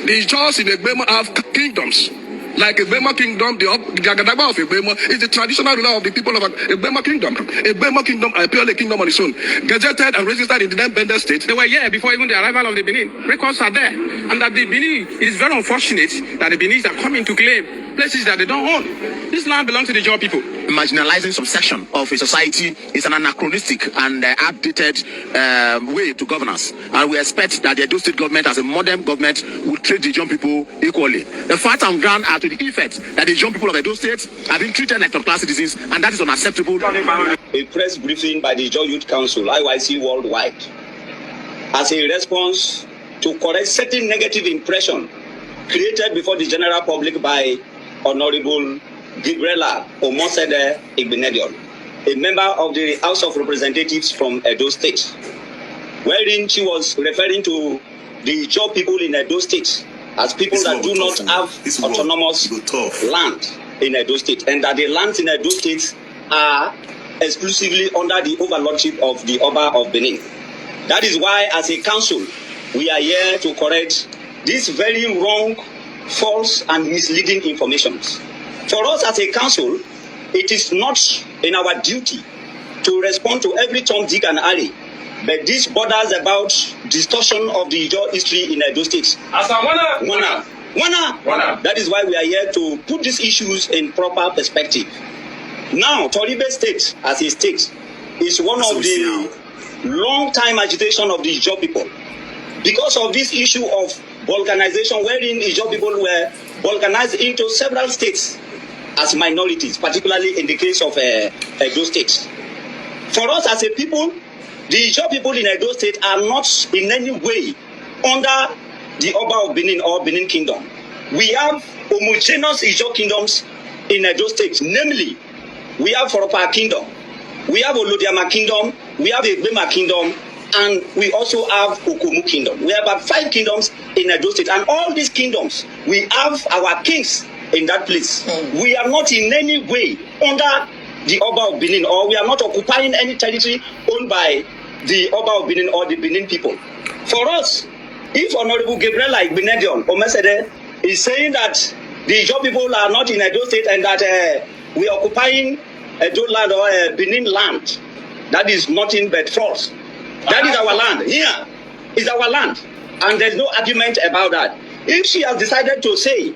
The Ijews in Egbema have kingdoms. Like Egbema Kingdom, the Agadagba of Egbema is the traditional ruler of the people of Egbema Kingdom. Egbema Kingdom are purely a kingdom on its own. Gazetted and registered in the then Bender state. They were here before even the arrival of the Benin. Records are there. And that the Benin, it is very unfortunate that the Benin are coming to claim places that they don't own. This land belongs to the Ijaw people. Marginalizing some section of a society is an anachronistic and outdated way to governance. And we expect that the Edo State government, as a modern government, will treat the Ijaw people equally. The facts and ground are to the effect that the Ijaw people of Edo State have been treated like third-class citizens, and that is unacceptable. A press briefing by the Ijaw Youth Council, IYC Worldwide, as a response to correct certain negative impression created before the general public by Honorable Gabriela Omosede Igbenedion, a member of the House of Representatives from Edo State, wherein she was referring to the Ijaw people in Edo State as people that do not have autonomous land in Edo State, and that the lands in Edo State are exclusively under the overlordship of the Oba of Benin. That is why, as a council, we are here to correct this very wrong, false, and misleading information. For us as a council, it is not in our duty to respond to every Tom, Dick, and Harry, but this borders about distortion of the Ijaw history in Edo State. Wana. That is why we are here to put these issues in proper perspective. Now, Toribe State, as a state, is one of the long-time agitation of the Ijaw people. Because of this issue of balkanization, wherein Ijaw people were balkanized into several states as minorities, particularly in the case of Edo State. For us as a people, the Ijaw people in Edo State are not in any way under the Oba of Benin or Benin Kingdom. We have homogeneous Ijaw kingdoms in Edo State, namely, we have Foropa Kingdom, we have Olodiama Kingdom, we have Egbema Kingdom, and we also have Okumu Kingdom. We have about 5 kingdoms in Edo State, and all these kingdoms, we have our kings in that place. We are not in any way under the Oba of Benin, or we are not occupying any territory owned by the Oba of Benin or the Benin people. For us, if Honorable Gabriela Igbenedion Omesede is saying that the Ijaw people are not in Edo State and that we are occupying Edo land or Benin land, that is nothing but false. That is our land. Here is our land. And there's no argument about that. If she has decided to say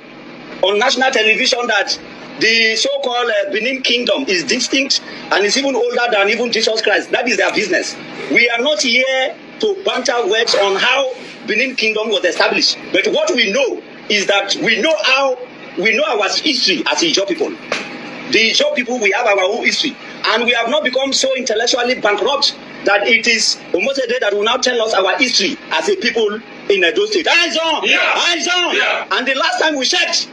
on national television that the so-called Benin Kingdom is distinct and is even older than even Jesus Christ, that is their business. We are not here to banter words on how Benin Kingdom was established. But what we know is that we know our history as Ijaw people. The Ijaw people, we have our own history. And we have not become so intellectually bankrupt that it is Omosede that will now tell us our history as a people in Edo State. Eyes on! Yeah. And the last time we checked,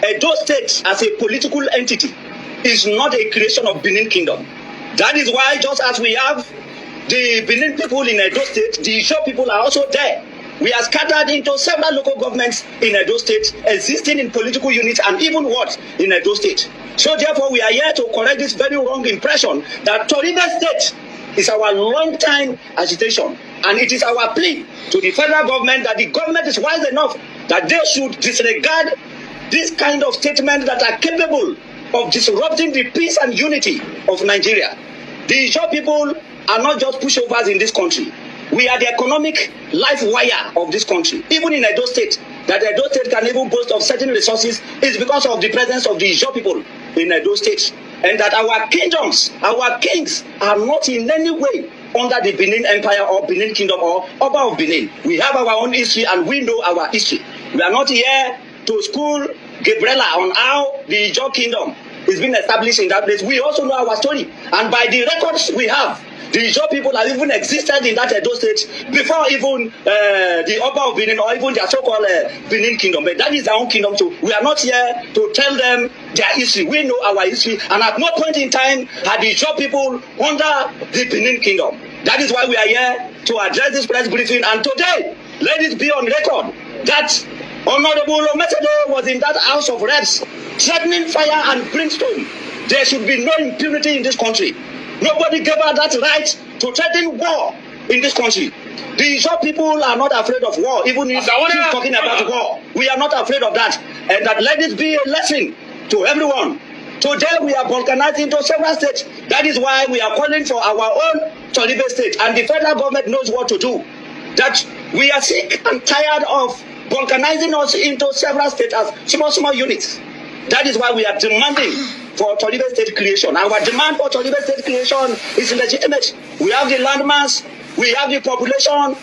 Edo State as a political entity is not a creation of Benin Kingdom. That is why, just as we have the Benin people in Edo State, the Ijaw people are also there. We are scattered into several local governments in Edo State, existing in political units and even what in Edo State. So therefore, we are here to correct this very wrong impression that Toribe State is our long-time agitation. And it is our plea to the federal government that the government is wise enough that they should disregard this kind of statements that are capable of disrupting the peace and unity of Nigeria. The Ijaw people are not just pushovers in this country. We are the economic life wire of this country. Even in Edo State, that Edo State can even boast of certain resources is because of the presence of the Ijaw people in Edo State. And that our kingdoms, our kings are not in any way under the Benin Empire or Benin Kingdom or Oba of Benin. We have our own history and we know our history. We are not here to school Gabriela on how the Ijaw Kingdom is being established in that place. We also know our story. And by the records we have, the Ijaw people have even existed in that Edo State before even the Oba of Benin or even their so-called Benin Kingdom. But that is their own kingdom too. We are not here to tell them their history. We know our history. And at no point in time had the Ijaw people under the Benin Kingdom. That is why we are here to address this press briefing. And today, let it be on record that Honorable Omesede was in that House of Reps threatening fire and brimstone. There should be no impunity in this country. Nobody gave her that right to threaten war in this country. The Ijaw people are not afraid of war, even if she's talking about war. We are not afraid of that. And that let it be a lesson to everyone. Today we are balkanizing into several states. That is why we are calling for our own Tolibe state. And the federal government knows what to do. That we are sick and tired of balkanizing us into several states as small units. That is why we are demanding for Tolibe state creation. Our demand for Tolibe state creation is legitimate. We have the landmass, we have the population,